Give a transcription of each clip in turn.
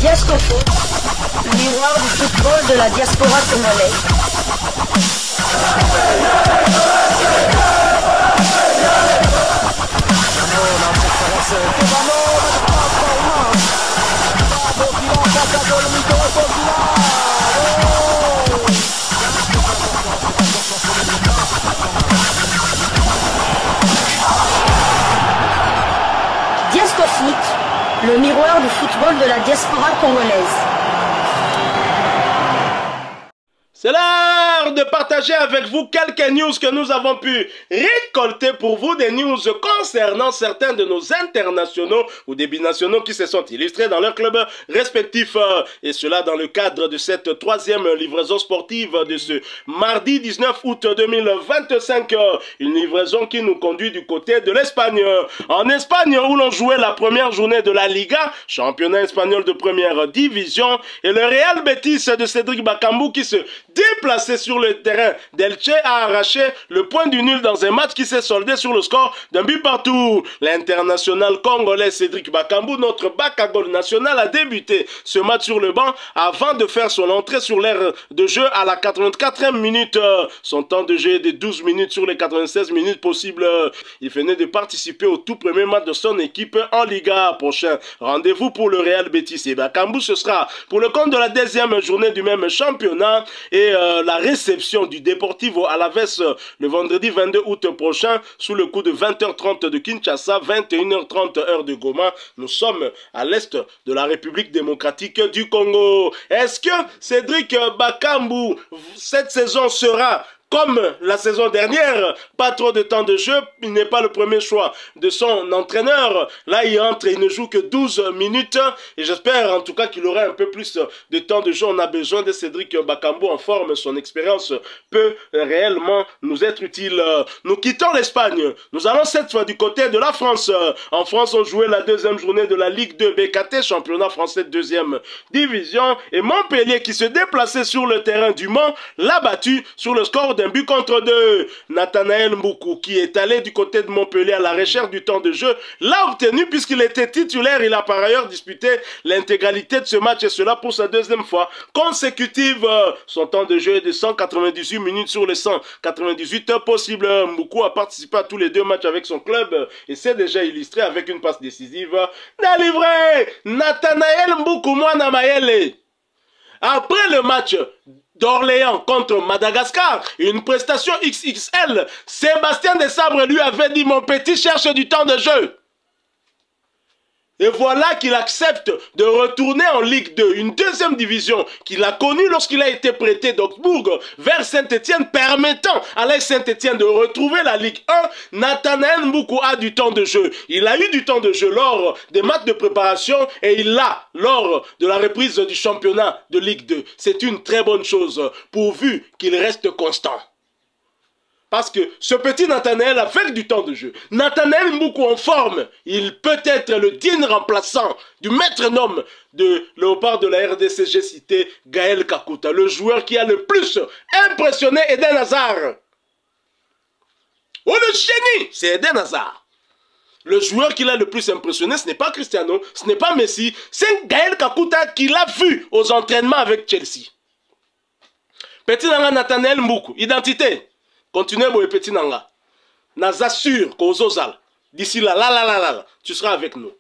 Diascofoot, miroir du football de la diaspora congolaise. Diascofoot, le miroir du football de la diaspora congolaise. C'est l'heure de partager avec vous quelques news que nous avons pu récolter pour vous, des news concernant certains de nos internationaux ou des binationaux qui se sont illustrés dans leurs clubs respectifs. Et cela dans le cadre de cette troisième livraison sportive de ce mardi 19 août 2025. Une livraison qui nous conduit du côté de l'Espagne. En Espagne où l'on jouait la première journée de la Liga, championnat espagnol de première division, et le Real Betis de Cédric Bakambu qui se déplacé sur le terrain d'Elche a arraché le point du nul dans un match qui s'est soldé sur le score d'un but partout. L'international congolais Cédric Bakambu, notre Bakagol national, a débuté ce match sur le banc avant de faire son entrée sur l'aire de jeu à la 84e minute. Son temps de jeu est de 12 minutes sur les 96 minutes possibles. Il venait de participer au tout premier match de son équipe en Liga. Prochain rendez-vous pour le Real Betis et Bakambu, ce sera pour le compte de la deuxième journée du même championnat et la réception du Deportivo Alaves le vendredi 22 août prochain sous le coup de 20h30 de Kinshasa, 21h30 heure de Goma. Nous sommes à l'est de la République démocratique du Congo. Est-ce que Cédric Bakambu, cette saison sera comme la saison dernière, pas trop de temps de jeu, il n'est pas le premier choix de son entraîneur. Là, il entre et il ne joue que 12 minutes. Et j'espère en tout cas qu'il aura un peu plus de temps de jeu. On a besoin de Cédric Bakambu en forme. Son expérience peut réellement nous être utile. Nous quittons l'Espagne. Nous allons cette fois du côté de la France. En France, on jouait la deuxième journée de la Ligue 2 BKT, championnat français de deuxième division. Et Montpellier, qui se déplaçait sur le terrain du Mans, l'a battu sur le score d'un but contre deux. Nathanaël Mboukou, qui est allé du côté de Montpellier à la recherche du temps de jeu, l'a obtenu puisqu'il était titulaire. Il a par ailleurs disputé l'intégralité de ce match et cela pour sa deuxième fois consécutive. Son temps de jeu est de 198 minutes sur les 198 possibles. Mboukou a participé à tous les deux matchs avec son club et s'est déjà illustré avec une passe décisive. Délivré Nathanaël Mboukou Mwana Mayele. Après le match d'Orléans contre Madagascar, une prestation XXL, Sébastien Desabre lui avait dit: mon petit cherche du temps de jeu. Et voilà qu'il accepte de retourner en Ligue 2, une deuxième division qu'il a connue lorsqu'il a été prêté d'Augsbourg vers Saint-Etienne, permettant à l'AS Saint-Etienne de retrouver la Ligue 1. Nathanaël Mboukou a du temps de jeu. Il a eu du temps de jeu lors des matchs de préparation et il l'a lors de la reprise du championnat de Ligue 2. C'est une très bonne chose, pourvu qu'il reste constant. Parce que ce petit Nathanaël a fait du temps de jeu. Nathanaël Mboukou en forme, il peut être le digne remplaçant du maître-homme de Léopard de la RDCG cité, Gaël Kakuta, le joueur qui a le plus impressionné Eden Hazard. Oh, le génie, c'est Eden Hazard. Le joueur qui l'a le plus impressionné, ce n'est pas Cristiano, ce n'est pas Messi, c'est Gaël Kakuta qui l'a vu aux entraînements avec Chelsea. Petit Nanga Nathanaël Mboukou, identité. Continuez, mon petit Nanga. Naza sûr qu'aux Ozal, d'ici là, tu seras avec nous.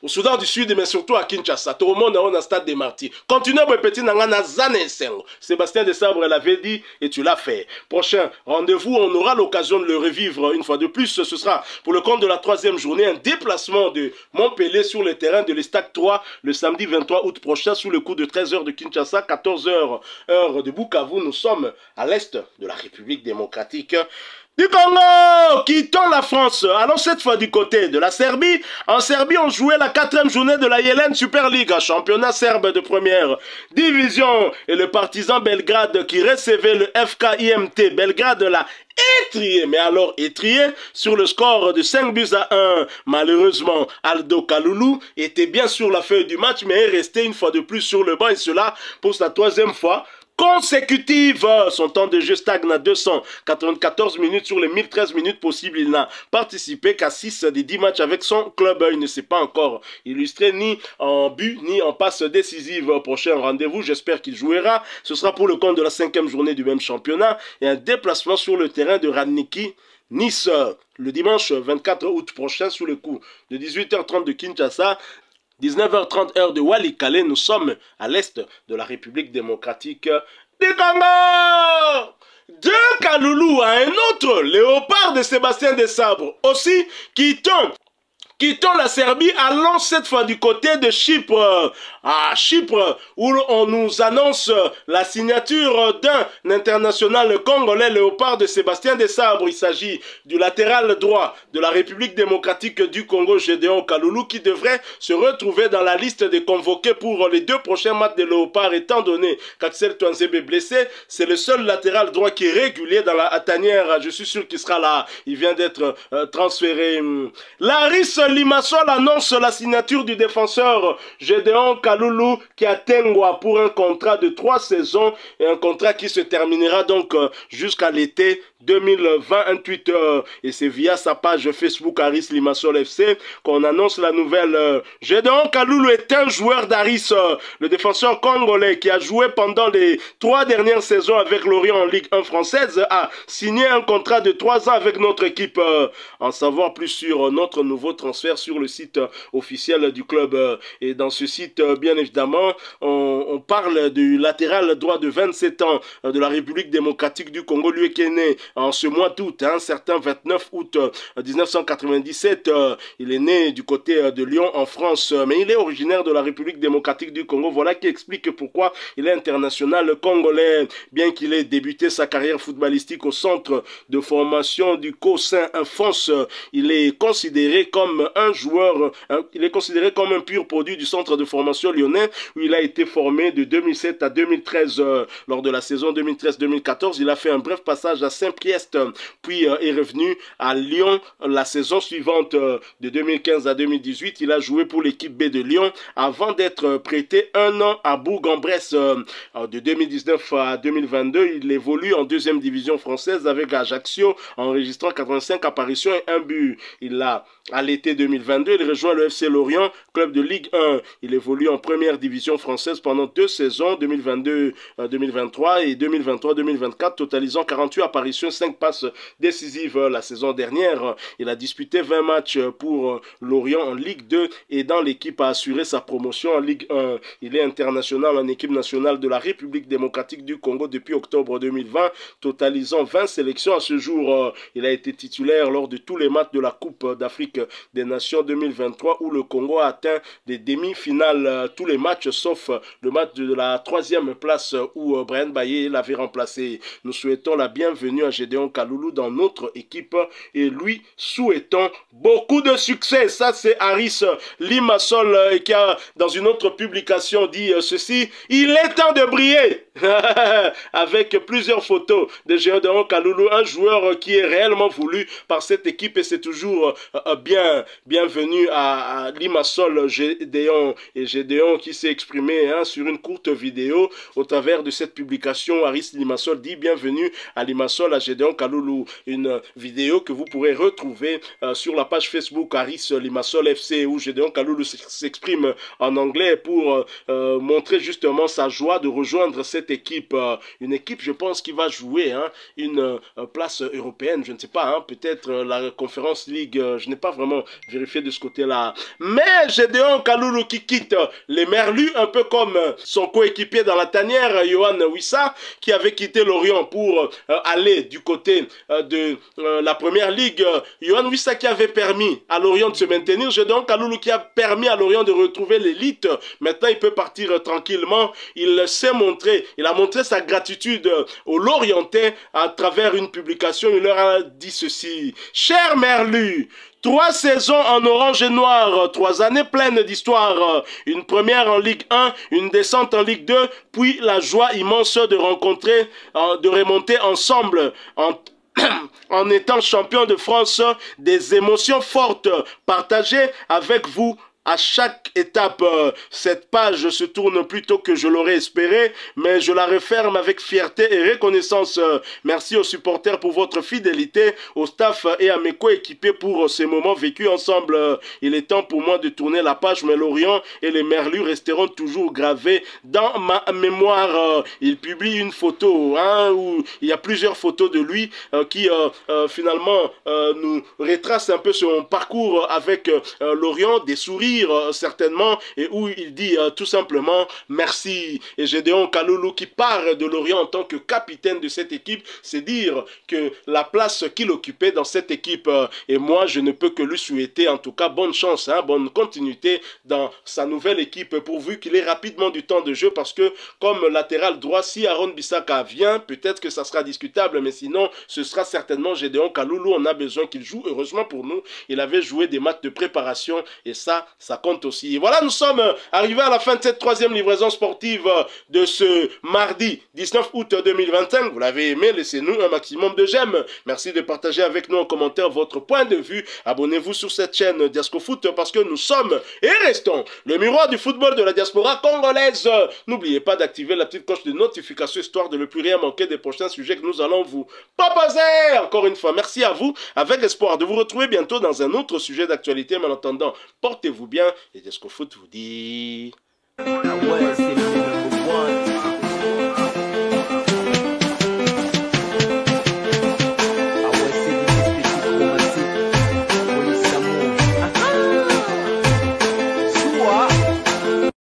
Au Soudan du Sud, mais surtout à Kinshasa. Tout le monde est au stade des martyrs. Continuez, mon petit Nanga, Naza Nensengo. Sébastien Desabre l'avait dit et tu l'as fait. Prochain rendez-vous, on aura l'occasion de le revivre une fois de plus. Ce sera pour le compte de la troisième journée, un déplacement de Montpellier sur le terrain de l'Estac 3 le samedi 23 août prochain sous le coup de 13h de Kinshasa, 14h heure de Bukavu. Nous sommes à l'est de la République démocratique du Congo. Quittons la France. Allons cette fois du côté de la Serbie. En Serbie, on jouait la 4e journée de la Yelen Super League, championnat serbe de première division. Et le Partizan Belgrade qui recevait le FK IMT Belgrade l'a étrié, mais alors étrié, sur le score de 5-1. Malheureusement, Aldo Kaloulou était bien sur la feuille du match, mais est resté une fois de plus sur le banc, et cela pour sa troisième fois consécutives. Son temps de jeu stagne à 294 minutes sur les 1013 minutes possibles. Il n'a participé qu'à 6 des 10 matchs avec son club. Il ne s'est pas encore illustré ni en but ni en passe décisive. Prochain rendez-vous, j'espère qu'il jouera. Ce sera pour le compte de la 5e journée du même championnat et un déplacement sur le terrain de Radniki Nice le dimanche 24 août prochain sous le coup de 18h30 de Kinshasa, 19h30 heure de Walikale. Nous sommes à l'est de la République démocratique du Congo. De Kaloulou à un autre léopard de Sébastien Desabre. Aussi, quittons la Serbie, allons cette fois du côté de Chypre. À Chypre, où on nous annonce la signature d'un international congolais, léopard de Sébastien Desabre. Il s'agit du latéral droit de la République démocratique du Congo, Gédéon Kaloulou, qui devrait se retrouver dans la liste des convoqués pour les 2 prochains matchs de léopard, étant donné qu'Axel Touanzebe est blessé. C'est le seul latéral droit qui est régulier dans la tanière. Je suis sûr qu'il sera là. Il vient d'être transféré. Laris Limassol annonce la signature du défenseur Gédéon Kaloulou qui a Tengwa pour un contrat de 3 saisons et un contrat qui se terminera donc jusqu'à l'été 2020. Un tweet et c'est via sa page Facebook Aris Limassol FC qu'on annonce la nouvelle. Gédéon Kaloulou est un joueur d'Aris, le défenseur congolais qui a joué pendant les 3 dernières saisons avec Lorient en Ligue 1 française, a signé un contrat de 3 ans avec notre équipe. En savoir plus sur notre nouveau transfert sur le site officiel du club. Et dans ce site, bien évidemment, on parle du latéral droit de 27 ans de la République démocratique du Congo, lui qui est né en ce mois d'août, un certain 29 août 1997. Il est né du côté de Lyon en France, mais il est originaire de la République démocratique du Congo. Voilà qui explique pourquoi il est international congolais. Bien qu'il ait débuté sa carrière footballistique au centre de formation du Cossin Enfance, il est considéré comme un joueur, il est considéré comme un pur produit du centre de formation lyonnais où il a été formé de 2007 à 2013. Lors de la saison 2013-2014, il a fait un bref passage à Saint-Priest, puis est revenu à Lyon la saison suivante. De 2015 à 2018, il a joué pour l'équipe B de Lyon avant d'être prêté 1 an à Bourg-en-Bresse. De 2019 à 2022, il évolue en 2e division française avec Ajaccio, enregistrant 85 apparitions et 1 but. À l'été 2022, il rejoint le FC Lorient, club de Ligue 1. Il évolue en 1re division française pendant 2 saisons, 2022-2023 et 2023-2024, totalisant 48 apparitions, 5 passes décisives. La saison dernière, il a disputé 20 matchs pour Lorient en Ligue 2 et dans l'équipe a assuré sa promotion en Ligue 1. Il est international en équipe nationale de la République démocratique du Congo depuis octobre 2020, totalisant 20 sélections à ce jour. Il a été titulaire lors de tous les matchs de la Coupe d'Afrique des Nations 2023 où le Congo a atteint des demi-finales, tous les matchs sauf le match de la 3e place où Brian Baye l'avait remplacé. Nous souhaitons la bienvenue à Gédéon Kaloulou dans notre équipe et lui souhaitons beaucoup de succès. Ça c'est Aris Limassol qui a dans une autre publication dit ceci: il est temps de briller. Avec plusieurs photos de Gédéon Kaloulou, un joueur qui est réellement voulu par cette équipe et c'est toujours bienvenue à Limassol Gédéon et Gédéon qui s'est exprimé sur une courte vidéo au travers de cette publication. Aris Limassol dit bienvenue à Limassol à Gédéon Kaloulou, une vidéo que vous pourrez retrouver sur la page Facebook Aris Limassol FC où Gédéon Kaloulou s'exprime en anglais pour montrer justement sa joie de rejoindre cette équipe, une équipe je pense qui va jouer une place européenne, je ne sais pas, peut-être la Conférence League, je n'ai pas vraiment vérifié de ce côté-là. Mais Gédéon Kaloulou qui quitte les Merlus, un peu comme son coéquipier dans la tanière, Yohan Wissa, qui avait quitté Lorient pour aller du côté de la Première Ligue. Yohan Wissa qui avait permis à Lorient de se maintenir, Gédéon Kaloulou qui a permis à Lorient de retrouver l'élite. Maintenant, il peut partir tranquillement. Il s'est montré, il a montré sa gratitude aux Lorientais à travers une publication. Il leur a dit ceci: cher Merlu, 3 saisons en orange et noir, 3 années pleines d'histoire, une première en Ligue 1, une descente en Ligue 2, puis la joie immense de rencontrer, de remonter ensemble en étant champion de France, des émotions fortes partagées avec vous à chaque étape, cette page se tourne plutôt que je l'aurais espéré, mais je la referme avec fierté et reconnaissance. Merci aux supporters pour votre fidélité, au staff et à mes coéquipiers pour ces moments vécus ensemble. Il est temps pour moi de tourner la page, mais Lorient et les Merlus resteront toujours gravés dans ma mémoire. Il publie une photo où il y a plusieurs photos de lui qui finalement nous retrace un peu son parcours avec Lorient, des sourires certainement, et où il dit tout simplement merci. Et Gédéon Kaloulou qui part de Lorient en tant que capitaine de cette équipe, c'est dire que la place qu'il occupait dans cette équipe, et moi je ne peux que lui souhaiter en tout cas bonne chance, bonne continuité dans sa nouvelle équipe, pourvu qu'il ait rapidement du temps de jeu, parce que comme latéral droit, si Aaron Bissaka vient, peut-être que ça sera discutable, mais sinon ce sera certainement Gédéon Kaloulou. On a besoin qu'il joue. Heureusement pour nous, il avait joué des matchs de préparation et ça compte aussi. Et voilà, nous sommes arrivés à la fin de cette troisième livraison sportive de ce mardi 19 août 2025. Vous l'avez aimé, laissez-nous un maximum de j'aime. Merci de partager avec nous en commentaire votre point de vue. Abonnez-vous sur cette chaîne Diasco Foot parce que nous sommes et restons le miroir du football de la diaspora congolaise. N'oubliez pas d'activer la petite cloche de notification histoire de ne plus rien manquer des prochains sujets que nous allons vous proposer. Encore une fois, merci à vous, avec espoir de vous retrouver bientôt dans un autre sujet d'actualité. Mais en attendant, portez-vous bien et Diasco Foot vous dit...